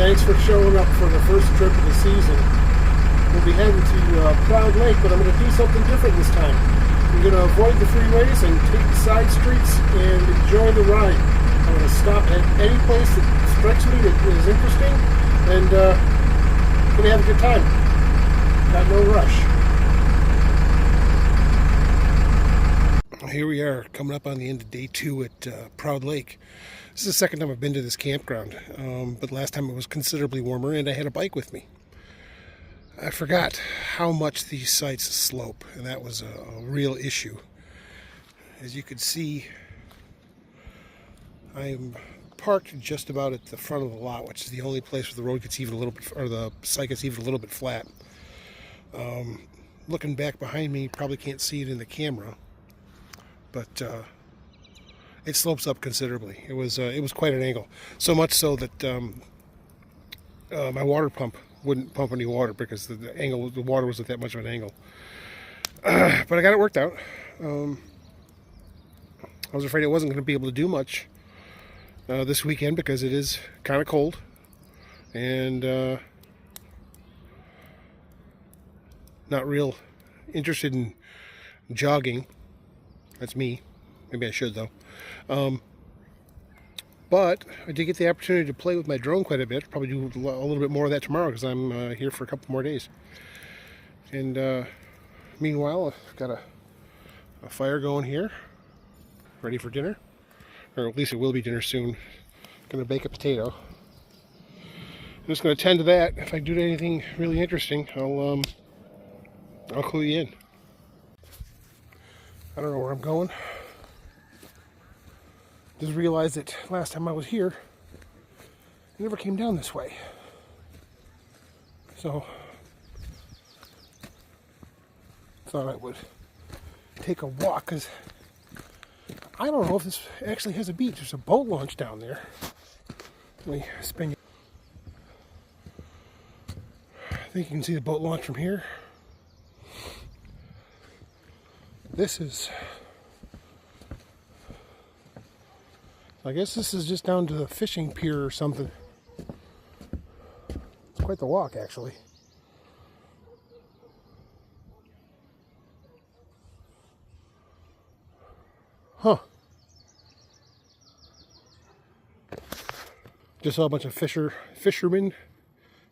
Thanks for showing up for the first trip of the season. We'll be heading to Proud Lake, but I'm going to do something different this time. I'm going to avoid the freeways and take the side streets and enjoy the ride. I'm going to stop at any place that strikes me that is interesting, and going to have a good time. Got no rush. Here we are, coming up on the end of day 2 at Proud Lake. This is the second time I've been to this campground, but last time it was considerably warmer and I had a bike with me. I forgot how much these sites slope, and that was a real issue. As you could see, I am parked just about at the front of the lot, which is the only place where the road gets even a little bit, or the site gets even a little bit flat. Looking back behind me, you probably can't see it in the camera, but it slopes up considerably. It was quite an angle, so much so that my water pump wouldn't pump any water because the water was at that much of an angle. But I got it worked out. I was afraid I wasn't going to be able to do much this weekend because it is kind of cold and not real interested in jogging. That's me. Maybe I should, though. But I did get the opportunity to play with my drone quite a bit. Probably do a little bit more of that tomorrow because I'm here for a couple more days. And meanwhile, I've got a fire going here, ready for dinner. Or at least it will be dinner soon. Going to bake a potato. I'm just going to tend to that. If I do anything really interesting, I'll clue you in. I don't know where I'm going. Just realized that last time I was here, I never came down this way. So, thought I would take a walk, because I don't know if this actually has a beach. There's a boat launch down there. Let me spin you. I think you can see the boat launch from here. This is... I guess this is just down to the fishing pier or something. It's quite the walk, actually. Huh. Just saw a bunch of fishermen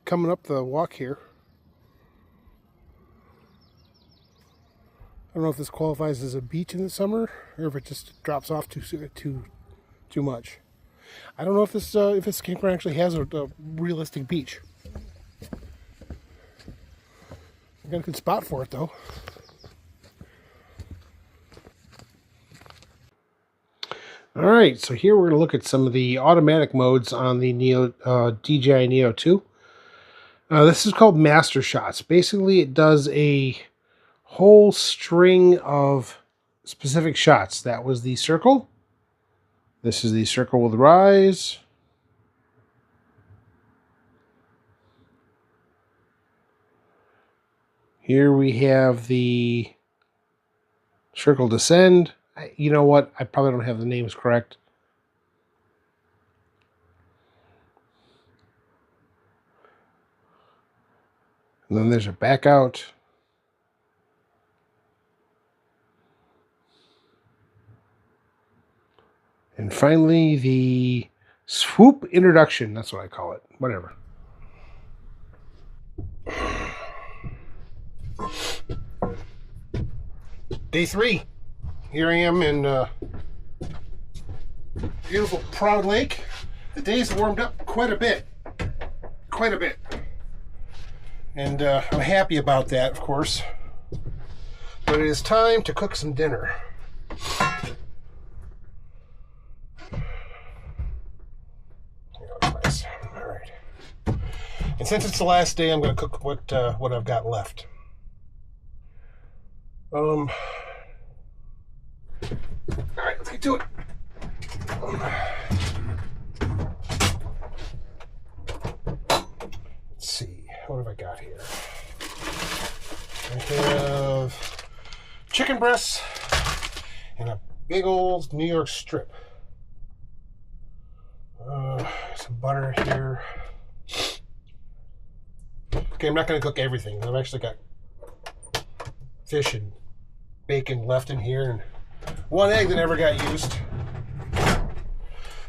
coming up the walk here. I don't know if this qualifies as a beach in the summer or if it just drops off too much. I don't know if this campground actually has a realistic beach. I got a good spot for it though. All right, so here we're going to look at some of the automatic modes on the DJI Neo 2. This is called Master Shots. Basically, it does a whole string of specific shots. That was the circle. This is the circle with rise. Here we have the circle descend. You know what? I probably don't have the names correct. And then there's a back out. And finally, the swoop introduction. That's what I call it. Whatever. Day 3. Here I am in beautiful Proud Lake. The day's warmed up quite a bit. Quite a bit. And I'm happy about that, of course. But it is time to cook some dinner. Nice. All right. And since it's the last day, I'm going to cook what I've got left. All right, let's get to it. Let's see, what have I got here? I have chicken breasts and a big old New York strip. Some butter here. Okay, I'm not going to cook everything. I've actually got fish and bacon left in here, and one egg that never got used.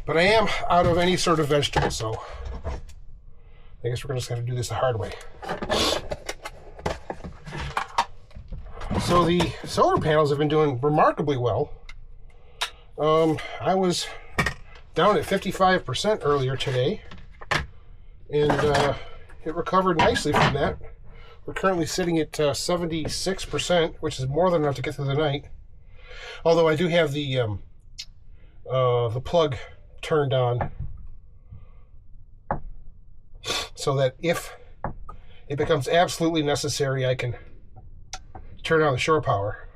But I am out of any sort of vegetable, so I guess we're just going to do this the hard way. So the solar panels have been doing remarkably well. I was down at 55% earlier today, and it recovered nicely from that. We're currently sitting at 76%, which is more than enough to get through the night. Although I do have the plug turned on, so that if it becomes absolutely necessary, I can turn on the shore power.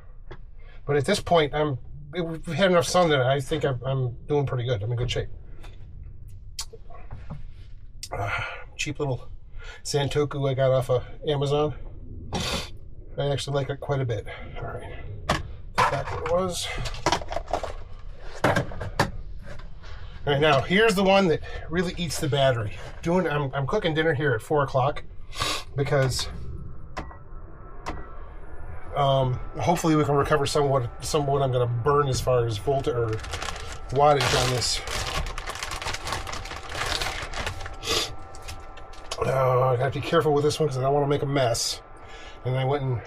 But at this point, we've had enough sun that I think I'm doing pretty good. I'm in good shape. Cheap little Santoku I got off of Amazon. I actually like it quite a bit. All right, back what it was. All right, now here's the one that really eats the battery. I'm cooking dinner here at 4 o'clock because hopefully we can recover some of what I'm going to burn as far as voltage or wattage on this. I got to be careful with this one because I don't want to make a mess. And I went and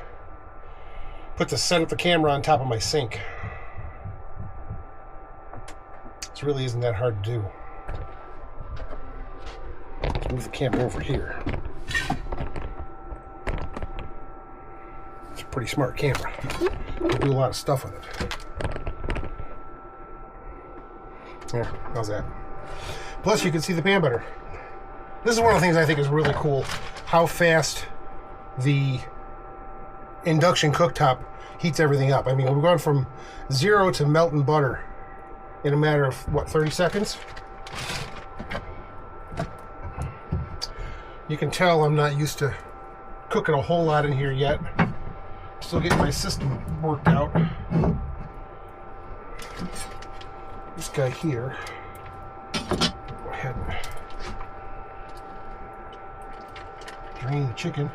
set up the camera on top of my sink. This really isn't that hard to do. Let's move the camera over here. It's a pretty smart camera. You do a lot of stuff with it. Yeah, how's that? Plus, you can see the pan better. This is one of the things I think is really cool, how fast the induction cooktop heats everything up. I mean, we've gone from 0 to melting butter in a matter of, 30 seconds? You can tell I'm not used to cooking a whole lot in here yet. Still getting my system worked out. This guy here, go ahead and drain the chicken.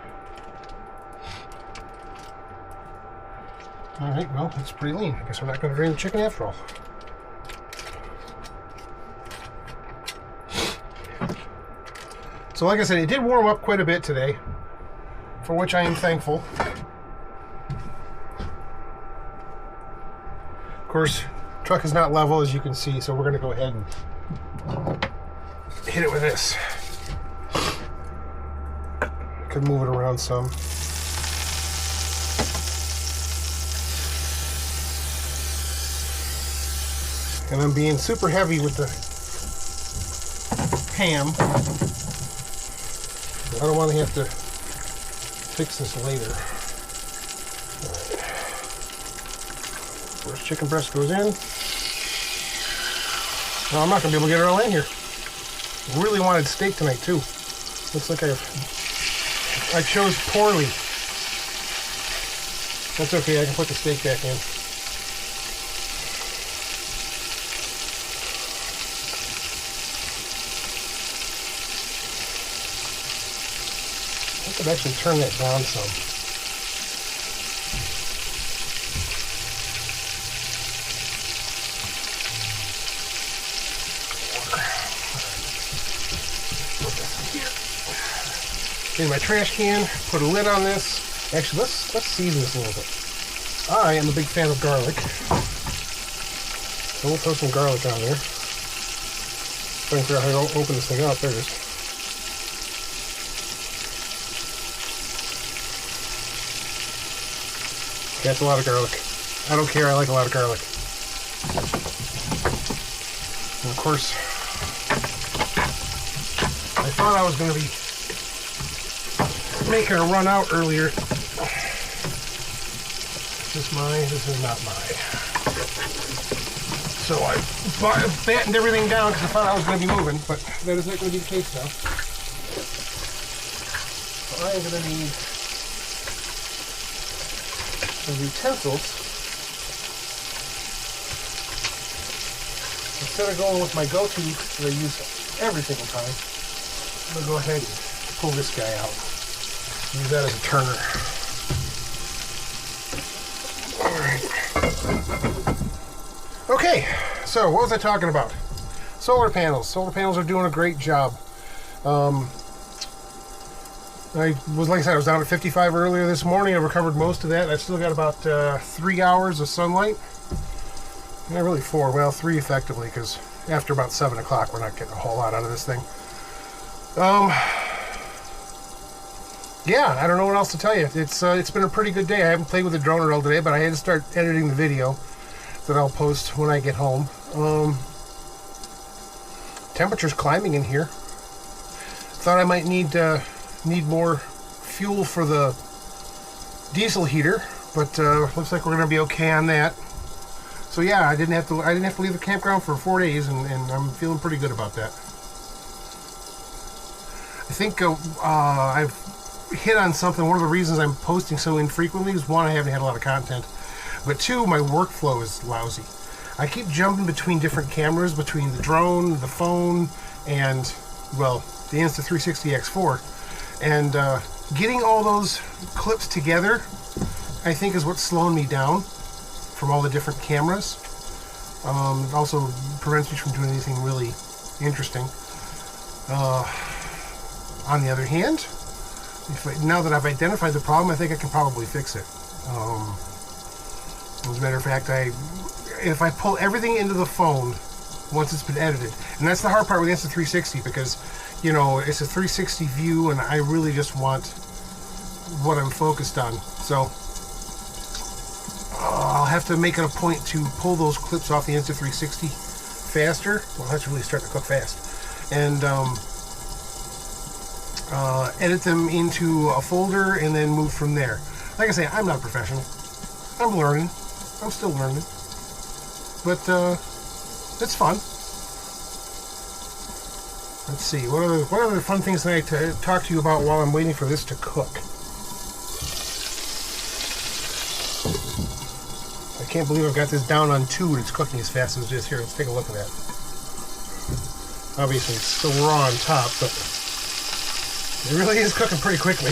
Alright, well, it's pretty lean. I guess we're not going to drain the chicken after all. So like I said, it did warm up quite a bit today, for which I am thankful. Of course, truck is not level, as you can see, so we're going to go ahead and hit it with this. Could move it around some. And I'm being super heavy with the ham. I don't want to have to fix this later. Right. First chicken breast goes in. Well, I'm not going to be able to get it all in here. Really wanted steak tonight too. Looks like I chose poorly. That's okay, I can put the steak back in. I could actually turn that down some. In my trash can, put a lid on this. Actually, let's season this a little bit. I am a big fan of garlic. So we'll throw some garlic on there. Trying to figure out how to open this thing up. There it is. That's a lot of garlic. I don't care, I like a lot of garlic. And of course, I thought I was going to be making a run out earlier. Is this mine? This is not mine. So I battened everything down because I thought I was going to be moving, but that is not going to be the case now. So I am going to need some utensils. Instead of going with my go-to that I use every single time, I'm going to go ahead and pull this guy out. Use that as a turner. Alright. Okay, so what was I talking about? Solar panels. Solar panels are doing a great job. Like I said, I was down at 55 earlier this morning. I recovered most of that. I've still got about 3 hours of sunlight. Not really 4, well, 3 effectively, because after about 7 o'clock, we're not getting a whole lot out of this thing. Yeah, I don't know what else to tell you. It's been a pretty good day. I haven't played with the drone at all today, but I had to start editing the video that I'll post when I get home. Temperature's climbing in here. Thought I might need more fuel for the diesel heater, but looks like we're gonna be okay on that. So yeah, I didn't have to leave the campground for 4 days, and I'm feeling pretty good about that. I think I've hit on something. One of the reasons I'm posting so infrequently is, one, I haven't had a lot of content, but two, my workflow is lousy. I keep jumping between different cameras, between the drone, the phone, and, well, the Insta360 X4. And getting all those clips together, I think, is what's slowing me down from all the different cameras. It also prevents me from doing anything really interesting. On the other hand, now that I've identified the problem, I think I can probably fix it. As a matter of fact, if I pull everything into the phone once it's been edited, and that's the hard part with Insta360, because, you know, it's a 360 view, and I really just want what I'm focused on. So I'll have to make it a point to pull those clips off the Insta360 faster. Well, that's really starting to cook fast. And edit them into a folder and then move from there. Like I say, I'm not a professional. I'm learning. I'm still learning. But it's fun. Let's see. What other fun things can I talk to you about while I'm waiting for this to cook? I can't believe I've got this down on 2 and it's cooking as fast as it is. Here, let's take a look at that. Obviously, it's still raw on top, but it really is cooking pretty quickly.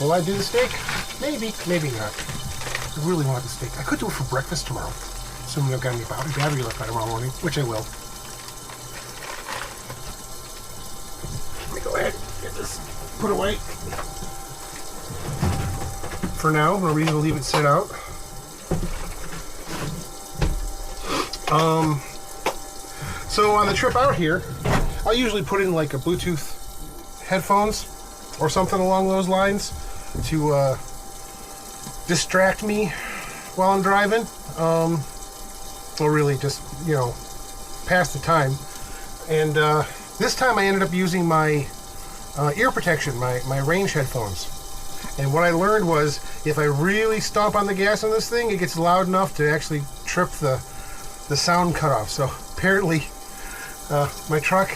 Will I do the steak? Maybe, maybe not. I really want the steak. I could do it for breakfast tomorrow, assuming I've got any battery left by tomorrow morning, which I will. Let me go ahead and get this put away. For now, no reason to leave it sit out. So on the trip out here, I'll usually put in like a Bluetooth headphones or something along those lines to distract me while I'm driving, or really just, you know, pass the time. And this time I ended up using my ear protection, my range headphones. And what I learned was, if I really stomp on the gas on this thing, it gets loud enough to actually trip the sound cutoff. So apparently my truck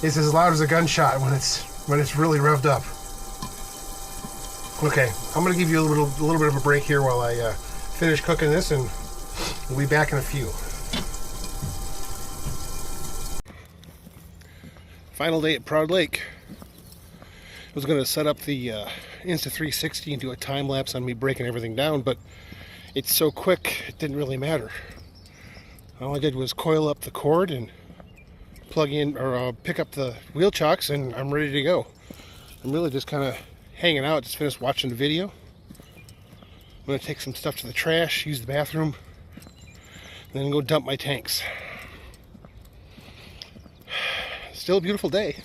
is as loud as a gunshot when it's really revved up. Okay, I'm gonna give you a little bit of a break here while I finish cooking this, and we'll be back in a few. Final day at Proud Lake. I was gonna set up the Insta360 and do a time lapse on me breaking everything down, but it's so quick it didn't really matter. All I did was coil up the cord and plug in, or pick up the wheel chocks, and I'm ready to go. I'm really just kind of hanging out. Just finished watching the video. I'm going to take some stuff to the trash, use the bathroom, and then go dump my tanks. Still a beautiful day.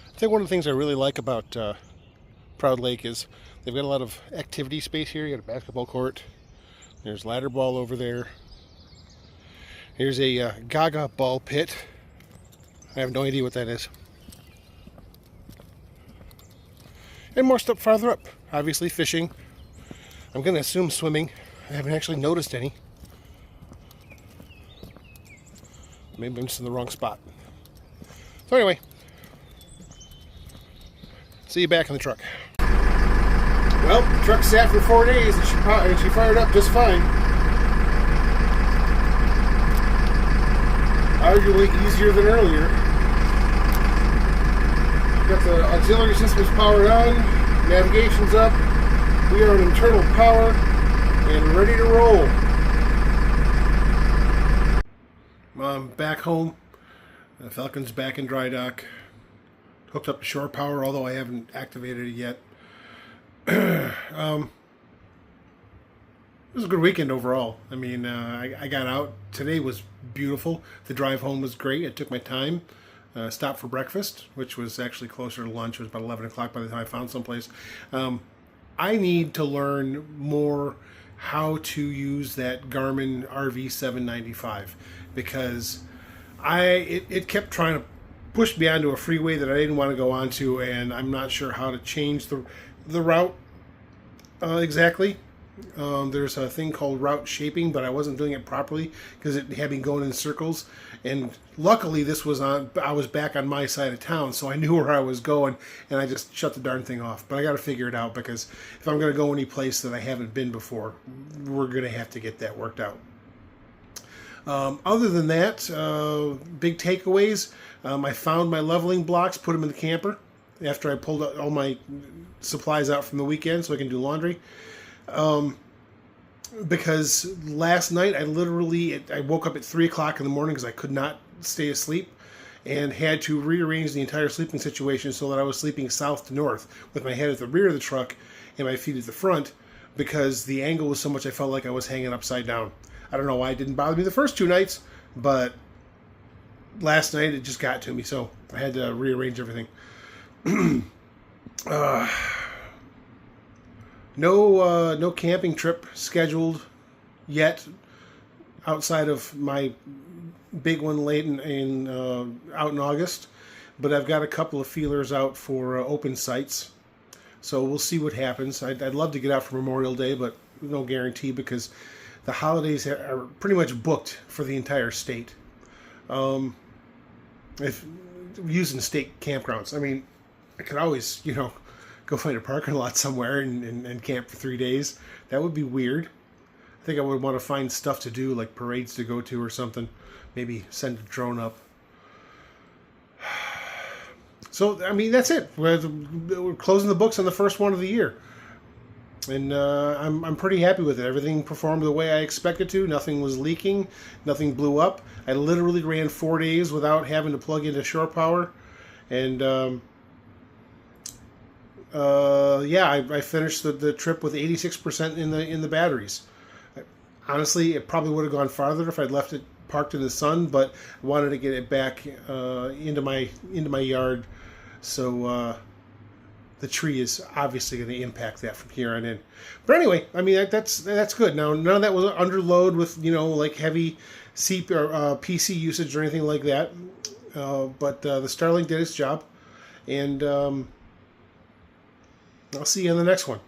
I think one of the things I really like about Proud Lake is they've got a lot of activity space here. You got a basketball court. There's ladder ball over there. Here's a Gaga ball pit. I have no idea what that is. And more stuff farther up. Obviously fishing. I'm going to assume swimming. I haven't actually noticed any. Maybe I'm just in the wrong spot. So anyway, see you back in the truck. Well, the truck sat for 4 days and she fired up just fine. arguably easier than earlier. Got the auxiliary systems powered on, navigation's up, we are on internal power, and ready to roll. I'm back home. The Falcon's back in dry dock. Hooked up to shore power, although I haven't activated it yet. It was a good weekend overall. I mean, I got out. Today was beautiful. The drive home was great. I took my time. Stopped for breakfast, which was actually closer to lunch. It was about 11 o'clock by the time I found someplace. I need to learn more how to use that Garmin RV795 because it kept trying to push me onto a freeway that I didn't want to go onto, and I'm not sure how to change the route exactly. There's a thing called route shaping, but I wasn't doing it properly because it had me going in circles. And luckily, I was back on my side of town, so I knew where I was going, and I just shut the darn thing off. But I got to figure it out because if I'm going to go any place that I haven't been before, we're going to have to get that worked out. Other than that, big takeaways. I found my leveling blocks, put them in the camper after I pulled all my supplies out from the weekend so I can do laundry. Because last night I woke up at 3 o'clock in the morning because I could not stay asleep and had to rearrange the entire sleeping situation so that I was sleeping south to north with my head at the rear of the truck and my feet at the front because the angle was so much I felt like I was hanging upside down. I don't know why it didn't bother me the first 2 nights, but last night it just got to me, so I had to rearrange everything. No camping trip scheduled yet outside of my big one late out in August, but I've got a couple of feelers out for open sites, so we'll see what happens. I'd love to get out for Memorial Day, but no guarantee because the holidays are pretty much booked for the entire state. If using state campgrounds, I mean, I could always, go find a parking lot somewhere and camp for 3 days. That would be weird. I think I would want to find stuff to do, like parades to go to or something. Maybe send a drone up. So, I mean, that's it. We're closing the books on the first one of the year. And I'm pretty happy with it. Everything performed the way I expected to. Nothing was leaking. Nothing blew up. I literally ran 4 days without having to plug into shore power. And I finished the trip with 86% in the batteries. Honestly, it probably would have gone farther if I'd left it parked in the sun, but I wanted to get it back into my yard. So the tree is obviously going to impact that from here on in. But anyway, I mean that's good. Now none of that was under load with like heavy PC usage or anything like that. But the Starlink did its job, and I'll see you in the next one.